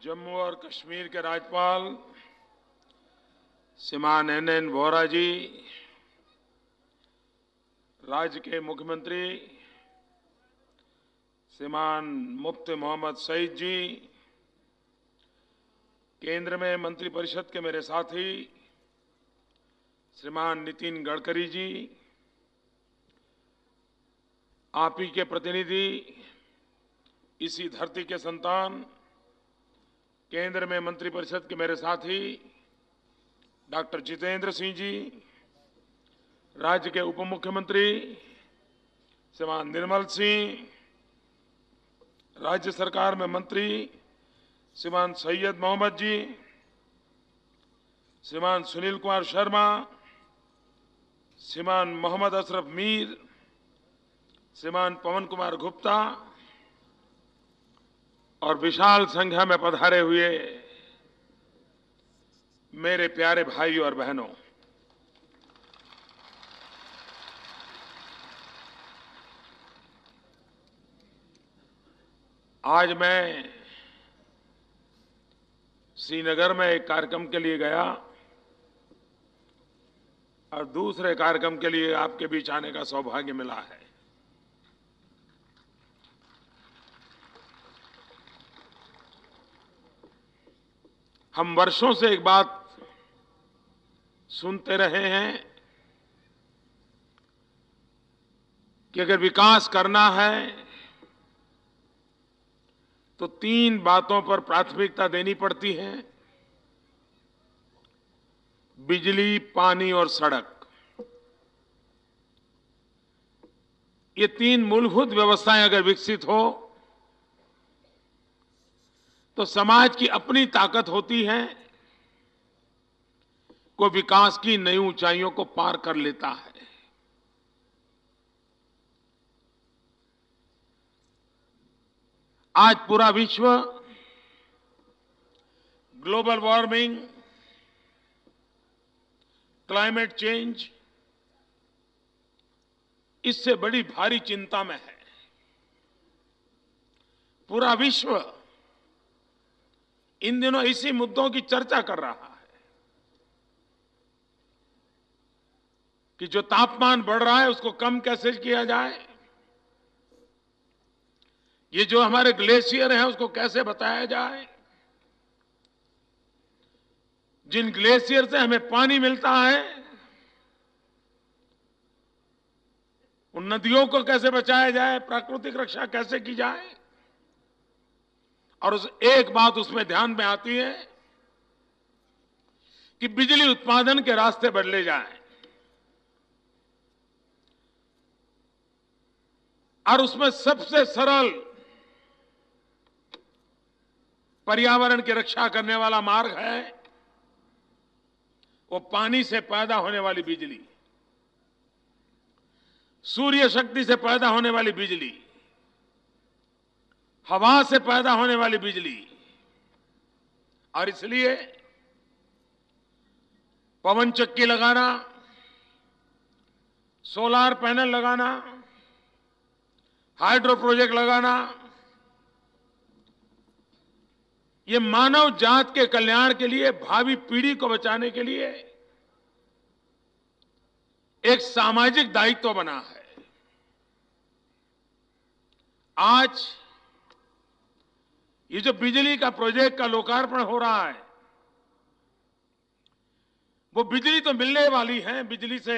जम्मू और कश्मीर के राज्यपाल श्रीमान एन वोहरा जी, राज्य के मुख्यमंत्री श्रीमान मुफ्ती मोहम्मद सईद जी, केंद्र में मंत्रिपरिषद के मेरे साथी श्रीमान नितिन गडकरी जी, आप ही के प्रतिनिधि, इसी धरती के संतान, केंद्र में मंत्रिपरिषद के मेरे साथी डॉक्टर जितेंद्र सिंह जी, राज्य के उप मुख्यमंत्री श्रीमान निर्मल सिंह, राज्य सरकार में मंत्री श्रीमान सैयद मोहम्मद जी, श्रीमान सुनील कुमार शर्मा, श्रीमान मोहम्मद अशरफ मीर, श्रीमान पवन कुमार गुप्ता और विशाल संख्या में पधारे हुए मेरे प्यारे भाइयों और बहनों, आज मैं श्रीनगर में एक कार्यक्रम के लिए गया और दूसरे कार्यक्रम के लिए आपके बीच आने का सौभाग्य मिला है। हम वर्षों से एक बात सुनते रहे हैं कि अगर विकास करना है तो 3 बातों पर प्राथमिकता देनी पड़ती है: बिजली, पानी और सड़क। ये 3 मूलभूत व्यवस्थाएं अगर विकसित हो तो समाज की अपनी ताकत होती है, को विकास की नई ऊंचाइयों को पार कर लेता है। आज पूरा विश्व ग्लोबल वार्मिंग, क्लाइमेट चेंज, इससे बड़ी भारी चिंता में है। पूरा विश्व इन दिनों इसी मुद्दों की चर्चा कर रहा है कि जो तापमान बढ़ रहा है उसको कम कैसे किया जाए, ये जो हमारे ग्लेशियर हैं उसको कैसे बताया जाए, जिन ग्लेशियर से हमें पानी मिलता है उन नदियों को कैसे बचाया जाए, प्राकृतिक रक्षा कैसे की जाए। और उस एक बात उसमें ध्यान में आती है कि बिजली उत्पादन के रास्ते बदले जाएं और उसमें सबसे सरल पर्यावरण की रक्षा करने वाला मार्ग है वो पानी से पैदा होने वाली बिजली, सूर्य शक्ति से पैदा होने वाली बिजली, हवा से पैदा होने वाली बिजली। और इसलिए पवन चक्की लगाना, सोलार पैनल लगाना, हाइड्रो प्रोजेक्ट लगाना, ये मानव जात के कल्याण के लिए, भावी पीढ़ी को बचाने के लिए एक सामाजिक दायित्व बना है। आज ये जो बिजली का प्रोजेक्ट का लोकार्पण हो रहा है, वो बिजली तो मिलने वाली है, बिजली से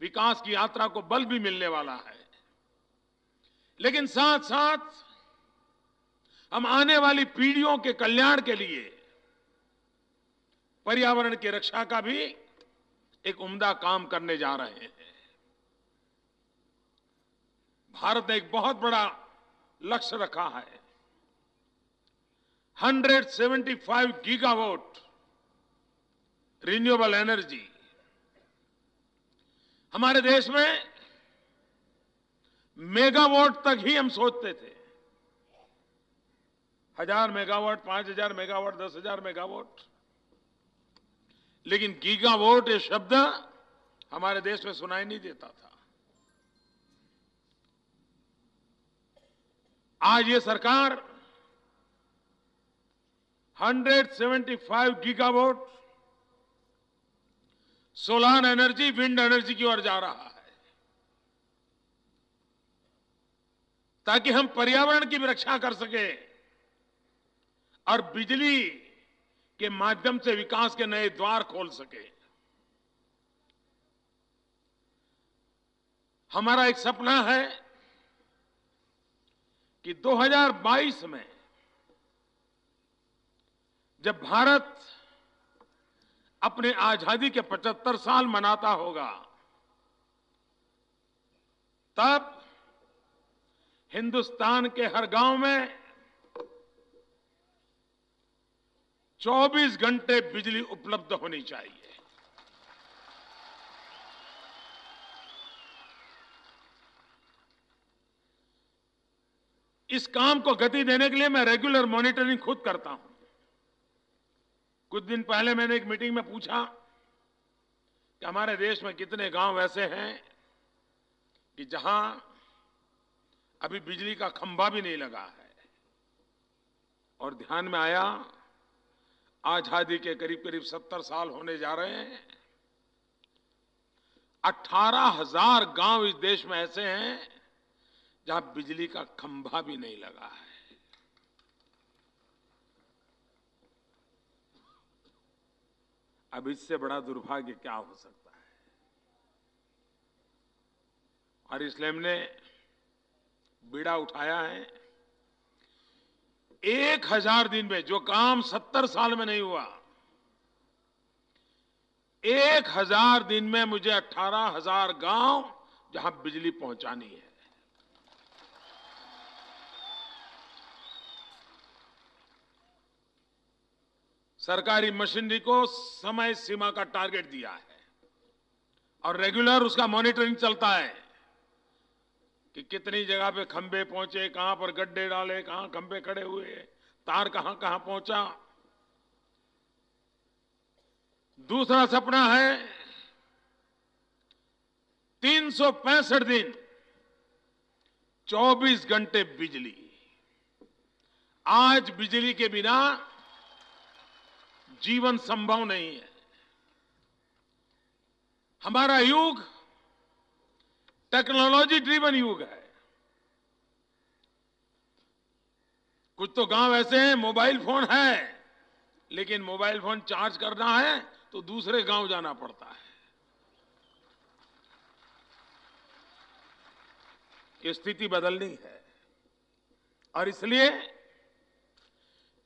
विकास की यात्रा को बल भी मिलने वाला है, लेकिन साथ साथ हम आने वाली पीढ़ियों के कल्याण के लिए पर्यावरण की रक्षा का भी एक उम्दा काम करने जा रहे हैं। भारत ने एक बहुत बड़ा लक्ष्य रखा है, 175 गीगावाट रिन्यूएबल एनर्जी। हमारे देश में मेगावाट तक ही हम सोचते थे, 1000 मेगावाट, 5000 मेगावाट, 10,000 मेगावाट, लेकिन गीगावाट ये शब्द हमारे देश में सुनाई नहीं देता था। आज ये सरकार 175 gigawatt solar energy, wind energy की ओर जा रहा है, ताकि हम पर्यावरण की भी रक्षा कर सके और बिजली के माध्यम से विकास के नए द्वार खोल सके। हमारा एक सपना है कि 2022 में जब भारत अपने आजादी के 75 साल मनाता होगा, तब हिंदुस्तान के हर गांव में 24 घंटे बिजली उपलब्ध होनी चाहिए। इस काम को गति देने के लिए मैं रेगुलर मॉनिटरिंग खुद करता हूं। कुछ दिन पहले मैंने एक मीटिंग में पूछा कि हमारे देश में कितने गांव ऐसे हैं कि जहां अभी बिजली का खंभा भी नहीं लगा है, और ध्यान में आया आजादी के करीब करीब 70 साल होने जा रहे हैं, 18,000 गांव इस देश में ऐसे हैं जहां बिजली का खंभा भी नहीं लगा है। अब इससे बड़ा दुर्भाग्य क्या हो सकता है। और इसलिए हमने बीड़ा उठाया है, 1000 दिन में जो काम 70 साल में नहीं हुआ, 1000 दिन में मुझे 18,000 गांव जहां बिजली पहुंचानी है। सरकारी मशीनरी को समय सीमा का टारगेट दिया है और रेगुलर उसका मॉनिटरिंग चलता है कि कितनी जगह पे खंभे पहुंचे, कहां पर गड्ढे डाले, कहां खंभे खड़े हुए, तार कहां कहां पहुंचा। दूसरा सपना है 365 दिन 24 घंटे बिजली। आज बिजली के बिना जीवन संभव नहीं है। हमारा युग टेक्नोलॉजी ड्रिवन युग है। कुछ तो गांव ऐसे हैं मोबाइल फोन है, लेकिन मोबाइल फोन चार्ज करना है तो दूसरे गांव जाना पड़ता है। ये स्थिति बदलनी है और इसलिए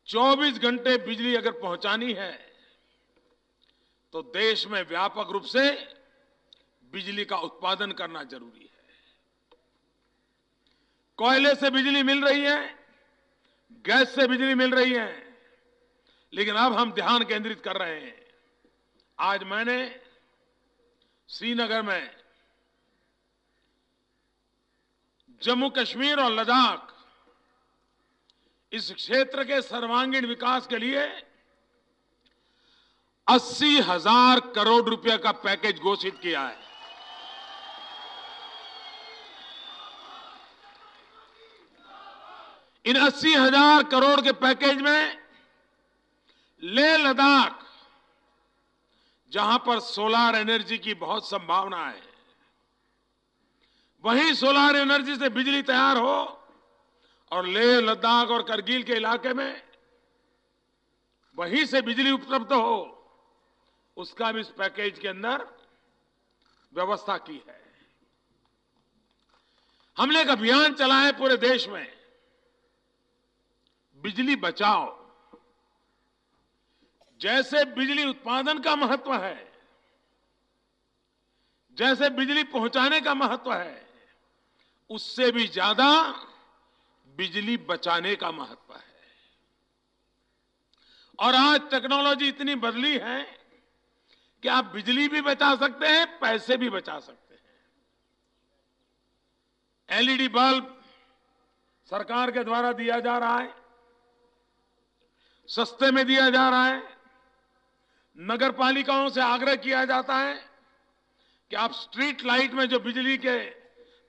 24 घंटे बिजली अगर पहुंचानी है तो देश में व्यापक रूप से बिजली का उत्पादन करना जरूरी है। कोयले से बिजली मिल रही है, गैस से बिजली मिल रही है, लेकिन अब हम ध्यान केंद्रित कर रहे हैं। आज मैंने श्रीनगर में जम्मू कश्मीर और लद्दाख इस क्षेत्र के सर्वांगीण विकास के लिए 80,000 करोड़ रुपए का पैकेज घोषित किया है। इन 80,000 करोड़ के पैकेज में लेह लद्दाख, जहां पर सोलर एनर्जी की बहुत संभावना है, वहीं सोलर एनर्जी से बिजली तैयार हो और लेह लद्दाख और करगिल के इलाके में वहीं से बिजली उपलब्ध हो, उसका भी इस पैकेज के अंदर व्यवस्था की है। हमने एक अभियान चलाया है पूरे देश में, बिजली बचाओ। जैसे बिजली उत्पादन का महत्व है, जैसे बिजली पहुंचाने का महत्व है, उससे भी ज्यादा बिजली बचाने का महत्व है। और आज टेक्नोलॉजी इतनी बदली है कि आप बिजली भी बचा सकते हैं, पैसे भी बचा सकते हैं। एलईडी बल्ब सरकार के द्वारा दिया जा रहा है, सस्ते में दिया जा रहा है। नगर पालिकाओं से आग्रह किया जाता है कि आप स्ट्रीट लाइट में जो बिजली के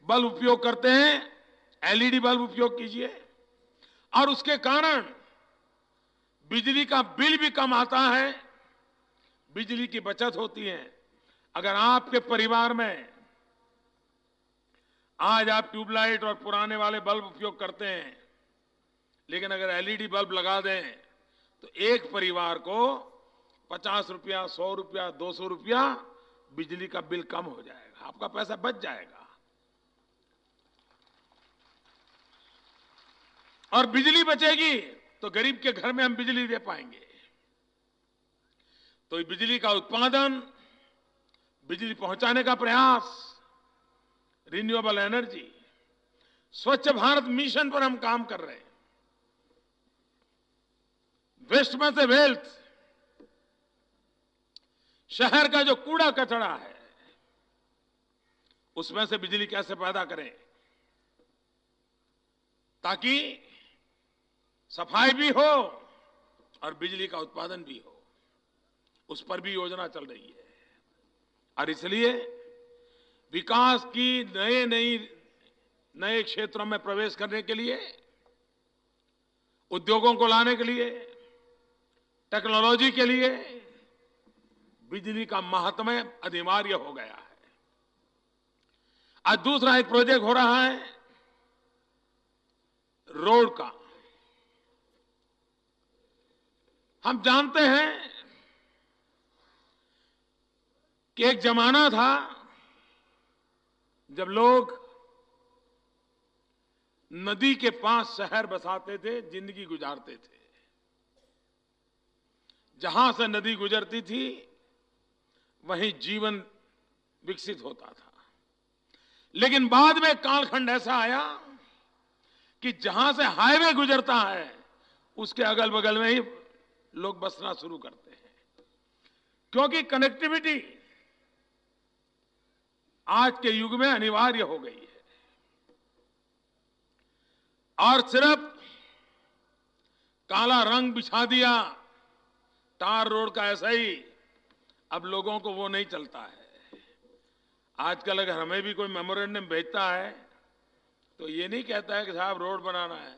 बल्ब उपयोग करते हैं, एलईडी बल्ब उपयोग कीजिए। और उसके कारण बिजली का बिल भी कम आता है, बिजली की बचत होती है। अगर आपके परिवार में आज आप ट्यूबलाइट और पुराने वाले बल्ब उपयोग करते हैं, लेकिन अगर एलईडी बल्ब लगा दें तो एक परिवार को 50 रुपया, 100 रुपया, 200 रुपया बिजली का बिल कम हो जाएगा, आपका पैसा बच जाएगा। और बिजली बचेगी तो गरीब के घर में हम बिजली दे पाएंगे। तो बिजली का उत्पादन, बिजली पहुंचाने का प्रयास, रिन्यूएबल एनर्जी, स्वच्छ भारत मिशन पर हम काम कर रहे हैं। वेस्ट में से वेल्थ, शहर का जो कूड़ा कचरा है उसमें से बिजली कैसे पैदा करें ताकि सफाई भी हो और बिजली का उत्पादन भी हो, उस पर भी योजना चल रही है। और इसलिए विकास की नए क्षेत्रों में प्रवेश करने के लिए, उद्योगों को लाने के लिए, टेक्नोलॉजी के लिए बिजली का महत्व अनिवार्य हो गया है। आज दूसरा एक प्रोजेक्ट हो रहा है रोड का। हम जानते हैं कि एक जमाना था जब लोग नदी के पास शहर बसाते थे, जिंदगी गुजारते थे। जहां से नदी गुजरती थी वहीं जीवन विकसित होता था। लेकिन बाद में कालखंड ऐसा आया कि जहां से हाईवे गुजरता है उसके अगल बगल में ही लोग बसना शुरू करते हैं, क्योंकि कनेक्टिविटी आज के युग में अनिवार्य हो गई है। और सिर्फ काला रंग बिछा दिया टार रोड का, ऐसा ही अब लोगों को वो नहीं चलता है। आजकल अगर हमें भी कोई मेमोरेंडम भेजता है तो ये नहीं कहता है कि साहब रोड बनाना है,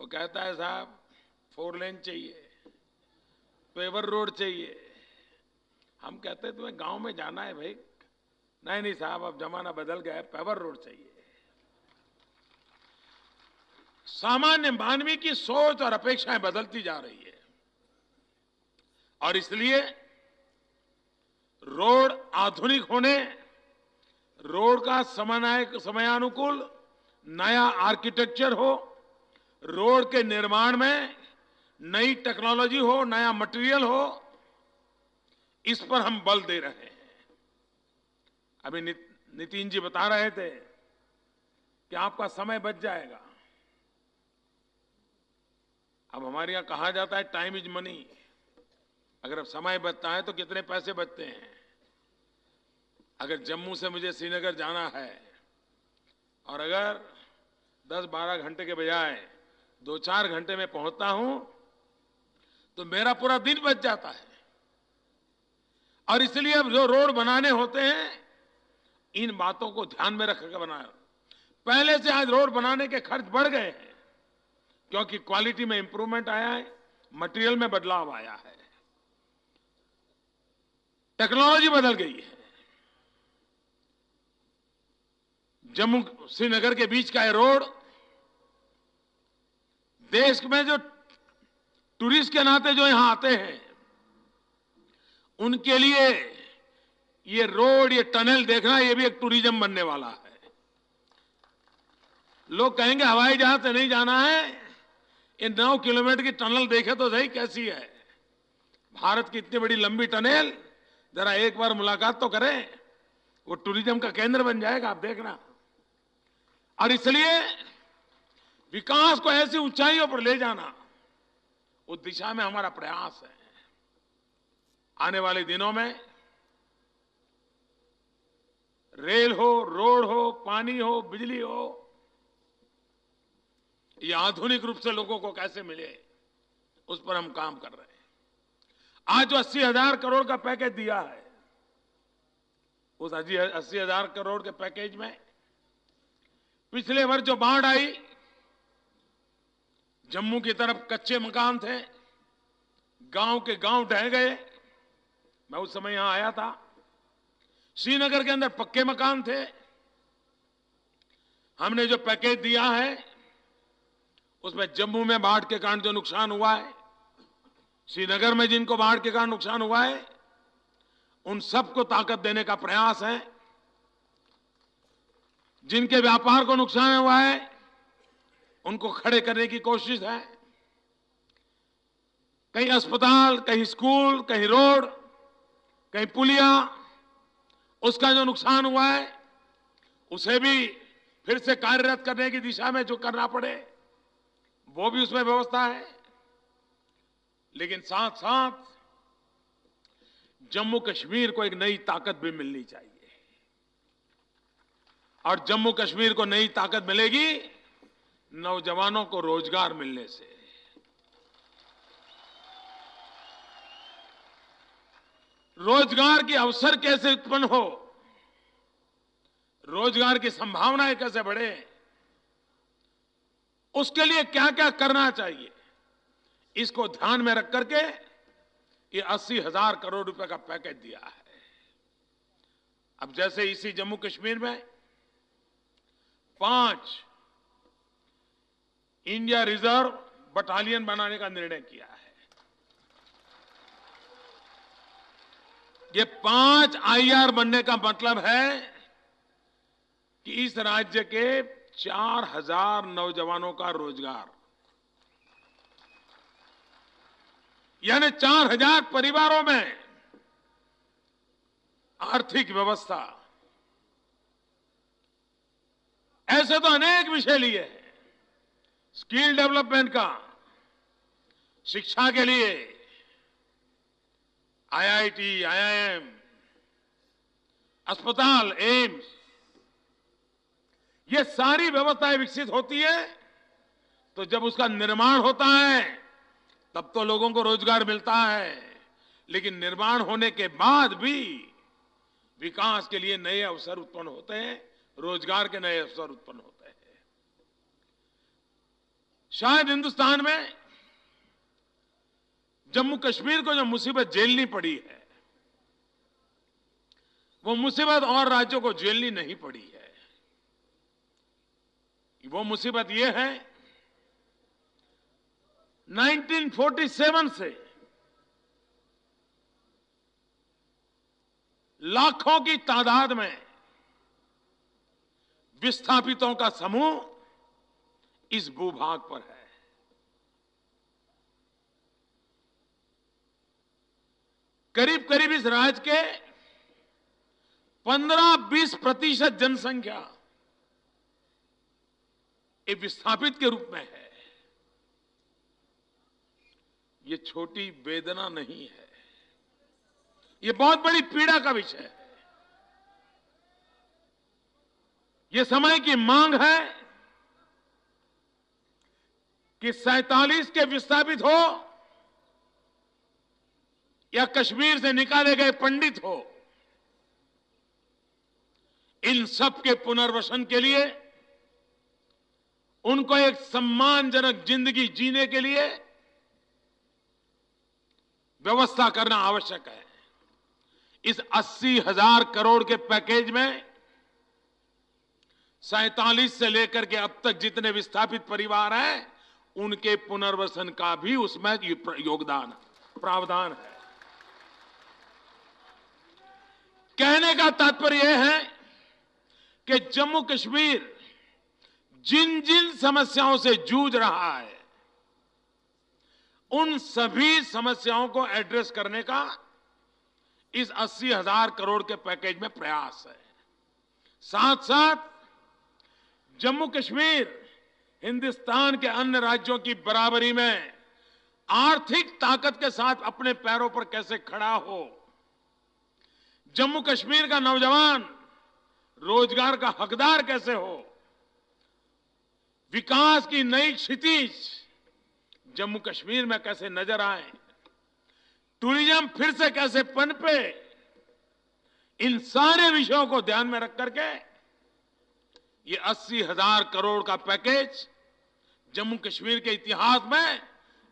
वो कहता है साहब 4 लेन चाहिए, पेवर रोड चाहिए। हम कहते हैं तुम्हें गांव में जाना है भाई, नहीं नहीं साहब अब जमाना बदल गया है, पेवर रोड चाहिए। सामान्य मानवी की सोच और अपेक्षाएं बदलती जा रही है और इसलिए रोड आधुनिक होने, रोड का समयानुकूल नया आर्किटेक्चर हो, रोड के निर्माण में नई टेक्नोलॉजी हो, नया मटेरियल हो, इस पर हम बल दे रहे हैं। अभी नितिन जी बता रहे थे कि आपका समय बच जाएगा। अब हमारे यहां कहा जाता है टाइम इज मनी। अगर अब समय बचता है तो कितने पैसे बचते हैं। अगर जम्मू से मुझे श्रीनगर जाना है और अगर 10-12 घंटे के बजाय 2-4 घंटे में पहुंचता हूं तो मेरा पूरा दिन बच जाता है। और इसलिए अब जो रोड बनाने होते हैं इन बातों को ध्यान में रखकर बनाया। पहले से आज रोड बनाने के खर्च बढ़ गए हैं क्योंकि क्वालिटी में इंप्रूवमेंट आया है, मटेरियल में बदलाव आया है, टेक्नोलॉजी बदल गई है। जम्मू श्रीनगर के बीच का ये रोड देश में जो टूरिस्ट के नाते जो यहां आते हैं उनके लिए ये रोड, ये टनल देखना, ये भी एक टूरिज्म बनने वाला है। लोग कहेंगे हवाई जहाज से नहीं जाना है, ये 9 किलोमीटर की टनल देखे तो सही कैसी है। भारत की इतनी बड़ी लंबी टनल, जरा एक बार मुलाकात तो करें, वो टूरिज्म का केंद्र बन जाएगा, आप देखना। और इसलिए विकास को ऐसी ऊंचाइयों पर ले जाना, उस दिशा में हमारा प्रयास है। आने वाले दिनों में रेल हो, रोड हो, पानी हो, बिजली हो, ये आधुनिक रूप से लोगों को कैसे मिले, उस पर हम काम कर रहे हैं। आज जो 80,000 करोड़ का पैकेज दिया है, उस 80,000 करोड़ के पैकेज में पिछले वर्ष जो बाढ़ आई, जम्मू की तरफ कच्चे मकान थे, गांव के गांव ढह गए। मैं उस समय यहां आया था। श्रीनगर के अंदर पक्के मकान थे। हमने जो पैकेज दिया है उसमें जम्मू में बाढ़ के कारण जो नुकसान हुआ है, श्रीनगर में जिनको बाढ़ के कारण नुकसान हुआ है, उन सबको ताकत देने का प्रयास है। जिनके व्यापार को नुकसान हुआ है उनको खड़े करने की कोशिश है। कहीं अस्पताल, कहीं स्कूल, कहीं रोड, कहीं पुलिया, उसका जो नुकसान हुआ है उसे भी फिर से कार्यरत करने की दिशा में जो करना पड़े वो भी उसमें व्यवस्था है। लेकिन साथ साथ जम्मू कश्मीर को एक नई ताकत भी मिलनी चाहिए। और जम्मू कश्मीर को नई ताकत मिलेगी नौजवानों को रोजगार मिलने से। रोजगार के अवसर कैसे उत्पन्न हो, रोजगार की संभावनाएं कैसे बढ़े, उसके लिए क्या क्या करना चाहिए, इसको ध्यान में रख करके ये 80,000 करोड़ रुपए का पैकेज दिया है। अब जैसे इसी जम्मू कश्मीर में 5 इंडिया रिजर्व बटालियन बनाने का निर्णय किया है। ये 5 IR बनने का मतलब है कि इस राज्य के 4,000 नौजवानों का रोजगार, यानी 4,000 परिवारों में आर्थिक व्यवस्था। ऐसे तो अनेक विषय लिए हैं, स्किल डेवलपमेंट का, शिक्षा के लिए IIT, IIM, अस्पताल, एम्स, ये सारी व्यवस्थाएं विकसित होती है तो जब उसका निर्माण होता है तब तो लोगों को रोजगार मिलता है। लेकिन निर्माण होने के बाद भी विकास के लिए नए अवसर उत्पन्न होते हैं, रोजगार के नए अवसर उत्पन्न होते हैं। शायद हिंदुस्तान में जम्मू कश्मीर को जो मुसीबत झेलनी पड़ी है वो मुसीबत और राज्यों को झेलनी नहीं पड़ी है। वो मुसीबत ये है 1947 से लाखों की तादाद में विस्थापितों का समूह इस भूभाग पर है। करीब करीब इस राज्य के 15-20% जनसंख्या एक विस्थापित के रूप में है। ये छोटी वेदना नहीं है, ये बहुत बड़ी पीड़ा का विषय है। ये समय की मांग है कि 47 के विस्थापित हो या कश्मीर से निकाले गए पंडित हो, इन सब के पुनर्वसन के लिए, उनको एक सम्मानजनक जिंदगी जीने के लिए व्यवस्था करना आवश्यक है। इस 80,000 करोड़ के पैकेज में 47 से लेकर के अब तक जितने विस्थापित परिवार हैं उनके पुनर्वसन का भी उसमें योगदान, प्रावधान है। कहने का तात्पर्य यह है कि जम्मू कश्मीर जिन जिन समस्याओं से जूझ रहा है उन सभी समस्याओं को एड्रेस करने का इस 80,000 करोड़ के पैकेज में प्रयास है। साथ साथ जम्मू कश्मीर हिंदुस्तान के अन्य राज्यों की बराबरी में आर्थिक ताकत के साथ अपने पैरों पर कैसे खड़ा हो, जम्मू कश्मीर का नौजवान रोजगार का हकदार कैसे हो, विकास की नई क्षितिज जम्मू कश्मीर में कैसे नजर आए, टूरिज्म फिर से कैसे पनपे, इन सारे विषयों को ध्यान में रख करके ये 80,000 करोड़ का पैकेज जम्मू कश्मीर के इतिहास में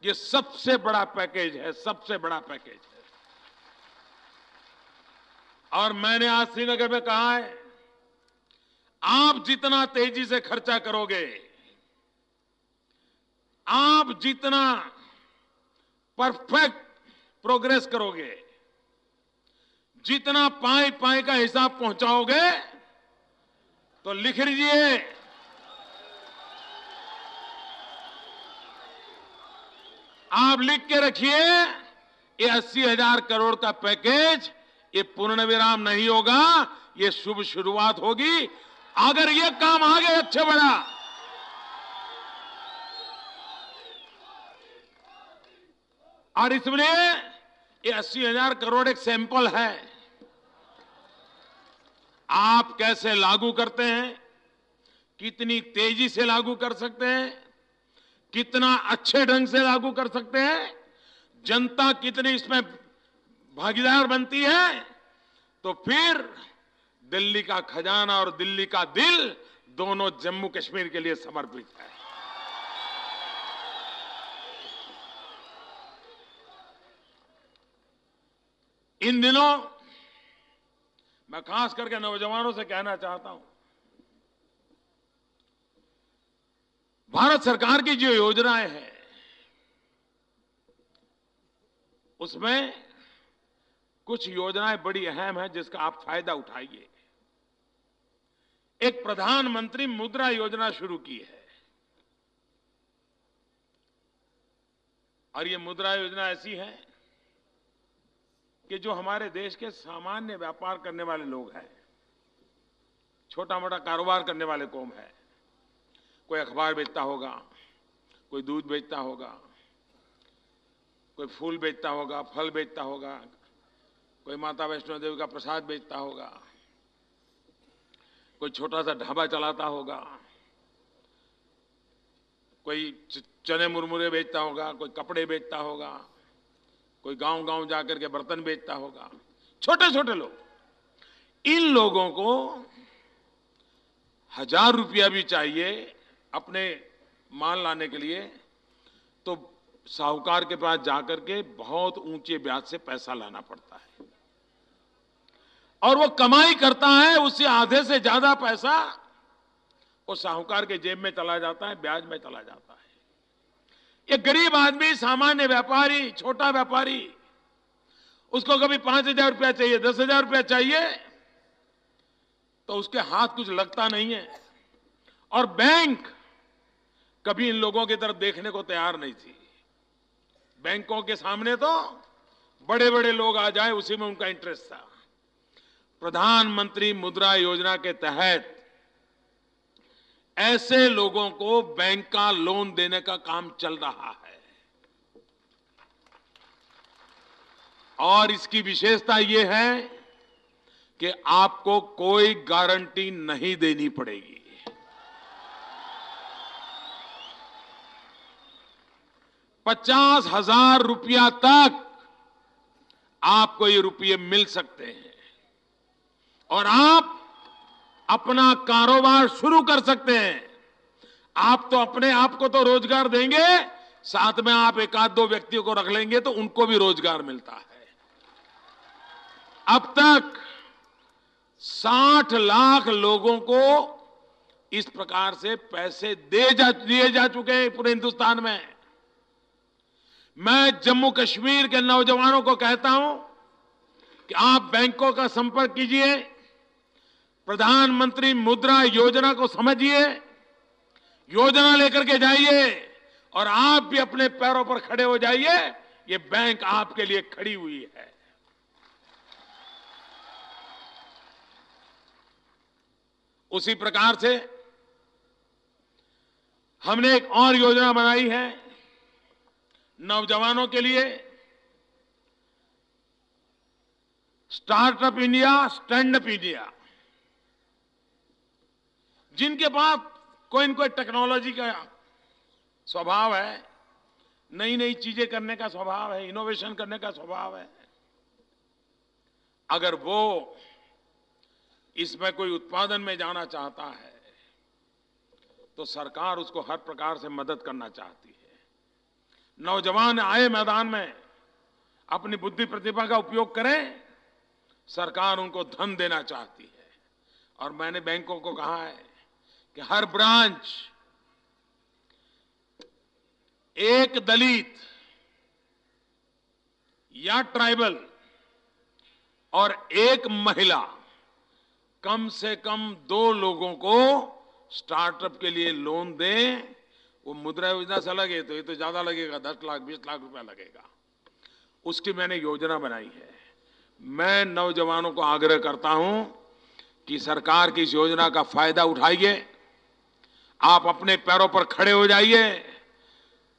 ये सबसे बड़ा पैकेज है, सबसे बड़ा पैकेज है। और मैंने आज श्रीनगर में कहा है, आप जितना तेजी से खर्चा करोगे, आप जितना परफेक्ट प्रोग्रेस करोगे, जितना पाई पाई का हिसाब पहुंचाओगे, तो लिख लीजिए, आप लिख के रखिए, ये 80,000 करोड़ का पैकेज ये पूर्ण विराम नहीं होगा, ये शुभ शुरुआत होगी। अगर ये काम आगे अच्छे बढ़ा, और इसलिए ये 80,000 करोड़ एक सैंपल है। आप कैसे लागू करते हैं, कितनी तेजी से लागू कर सकते हैं, कितना अच्छे ढंग से लागू कर सकते हैं, जनता कितनी इसमें भागीदार बनती है, तो फिर दिल्ली का खजाना और दिल्ली का दिल दोनों जम्मू कश्मीर के लिए समर्पित है। इन दिनों मैं खास करके नौजवानों से कहना चाहता हूं, भारत सरकार की जो योजनाएं हैं उसमें कुछ योजनाएं बड़ी अहम हैं जिसका आप फायदा उठाइए। एक प्रधानमंत्री मुद्रा योजना शुरू की है, और ये मुद्रा योजना ऐसी है कि जो हमारे देश के सामान्य व्यापार करने वाले लोग हैं, छोटा मोटा कारोबार करने वाले कौम है, कोई अखबार बेचता होगा, कोई दूध बेचता होगा, कोई फूल बेचता होगा, फल बेचता होगा, कोई माता वैष्णो देवी का प्रसाद बेचता होगा, कोई छोटा सा ढाबा चलाता होगा, कोई चने मुरमुरे बेचता होगा, कोई कपड़े बेचता होगा, कोई गांव-गांव जाकर के बर्तन बेचता होगा, छोटे छोटे लोग। इन लोगों को 1,000 रुपया भी चाहिए अपने माल लाने के लिए, तो साहूकार के पास जाकर के बहुत ऊंचे ब्याज से पैसा लाना पड़ता है, और वो कमाई करता है, उससे आधे से ज्यादा पैसा वो साहूकार के जेब में चला जाता है, ब्याज में चला जाता है। ये गरीब आदमी, सामान्य व्यापारी, छोटा व्यापारी, उसको कभी 5,000 रुपया चाहिए, 10,000 रुपया चाहिए, तो उसके हाथ कुछ लगता नहीं है। और बैंक कभी इन लोगों की तरफ देखने को तैयार नहीं थी। बैंकों के सामने तो बड़े बड़े लोग आ जाए, उसी में उनका इंटरेस्ट था। प्रधानमंत्री मुद्रा योजना के तहत ऐसे लोगों को बैंक का लोन देने का काम चल रहा है, और इसकी विशेषता यह है कि आपको कोई गारंटी नहीं देनी पड़ेगी। 50,000 रुपया तक आपको ये रुपये मिल सकते हैं, और आप अपना कारोबार शुरू कर सकते हैं। आप तो अपने आप को तो रोजगार देंगे, साथ में आप एक आध दो व्यक्तियों को रख लेंगे तो उनको भी रोजगार मिलता है। अब तक 60 लाख लोगों को इस प्रकार से पैसे दिए जा चुके हैं पूरे हिंदुस्तान में। मैं जम्मू कश्मीर के नौजवानों को कहता हूं कि आप बैंकों का संपर्क कीजिए, प्रधानमंत्री मुद्रा योजना को समझिए, योजना लेकर के जाइए, और आप भी अपने पैरों पर खड़े हो जाइए। ये बैंक आपके लिए खड़ी हुई है। उसी प्रकार से हमने एक और योजना बनाई है नौजवानों के लिए, startup India, stand up India. जिनके पास कोई न कोई टेक्नोलॉजी का स्वभाव है, नई नई चीजें करने का स्वभाव है, इनोवेशन करने का स्वभाव है, अगर वो इसमें कोई उत्पादन में जाना चाहता है तो सरकार उसको हर प्रकार से मदद करना चाहती है। नौजवान आए मैदान में, अपनी बुद्धि प्रतिभा का उपयोग करें। सरकार उनको धन देना चाहती है और मैंने बैंकों को कहा है कि हर ब्रांच एक दलित या ट्राइबल और एक महिला, कम से कम 2 लोगों को स्टार्टअप के लिए लोन दें। वो मुद्रा योजना से अलग है, तो ये तो ज्यादा लगेगा, 10 लाख 20 लाख रुपया लगेगा। उसकी मैंने योजना बनाई है। मैं नौजवानों को आग्रह करता हूं कि सरकार की इस योजना का फायदा उठाइए। आप अपने पैरों पर खड़े हो जाइए,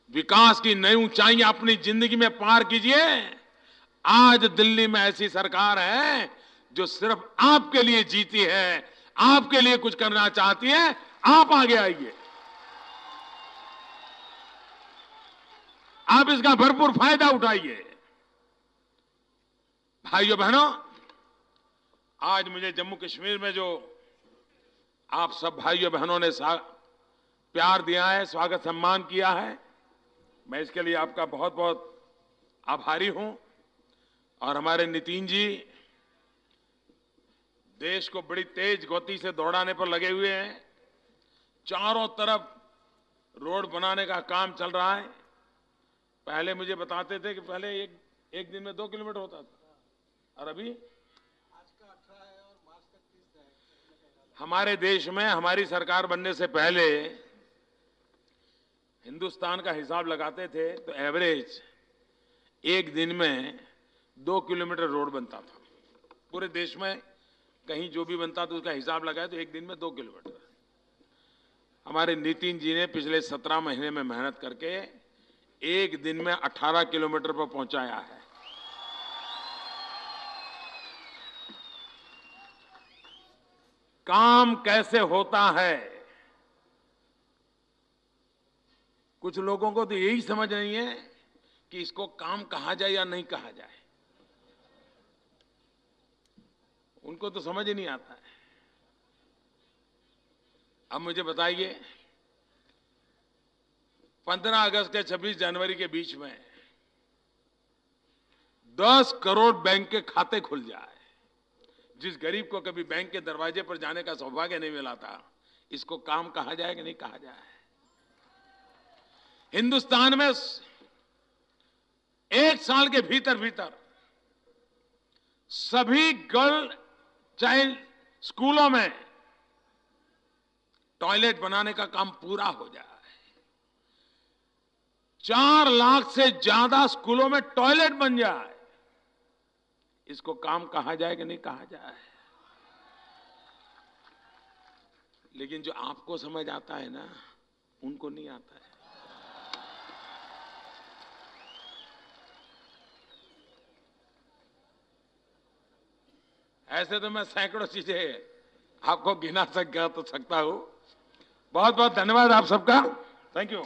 विकास की नई ऊंचाइयां अपनी जिंदगी में पार कीजिए। आज दिल्ली में ऐसी सरकार है जो सिर्फ आपके लिए जीती है, आपके लिए कुछ करना चाहती है। आप आगे आइए, आप इसका भरपूर फायदा उठाइए। भाइयों बहनों, आज मुझे जम्मू कश्मीर में जो आप सब भाइयों बहनों ने प्यार दिया है, स्वागत सम्मान किया है, मैं इसके लिए आपका बहुत बहुत आभारी हूं। और हमारे नितिन जी देश को बड़ी तेज गति से दौड़ाने पर लगे हुए हैं। चारों तरफ रोड बनाने का काम चल रहा है। पहले मुझे बताते थे कि पहले एक दिन में 2 किलोमीटर होता था, और अभी आज का 18 है और मार्च तक 30 है। हमारे देश में हमारी सरकार बनने से पहले हिंदुस्तान का हिसाब लगाते थे तो एवरेज एक दिन में 2 किलोमीटर रोड बनता था। पूरे देश में कहीं जो भी बनता था उसका हिसाब लगाए तो एक दिन में 2 किलोमीटर। हमारे नितिन जी ने पिछले 17 महीने में मेहनत करके एक दिन में 18 किलोमीटर पर पहुंचाया है। काम कैसे होता है, कुछ लोगों को तो यही समझ नहीं है कि इसको काम कहा जाए या नहीं कहा जाए। उनको तो समझ ही नहीं आता है। अब मुझे बताइए, 15 अगस्त से 26 जनवरी के बीच में 10 करोड़ बैंक के खाते खुल जाए। जिस गरीब को कभी बैंक के दरवाजे पर जाने का सौभाग्य नहीं मिला था, इसको काम कहा जाए कि नहीं कहा जाए। हिंदुस्तान में 1 साल के भीतर भीतर सभी गर्ल चाइल्ड स्कूलों में टॉयलेट बनाने का काम पूरा हो जाए। 4 लाख से ज्यादा स्कूलों में टॉयलेट बन जाए। इसको काम कहा जाए कि नहीं कहा जाए। लेकिन जो आपको समझ आता है ना, उनको नहीं आता है। ऐसे तो मैं सैकड़ों चीजें आपको गिना सकता हूं। बहुत बहुत धन्यवाद आप सबका। Thank you.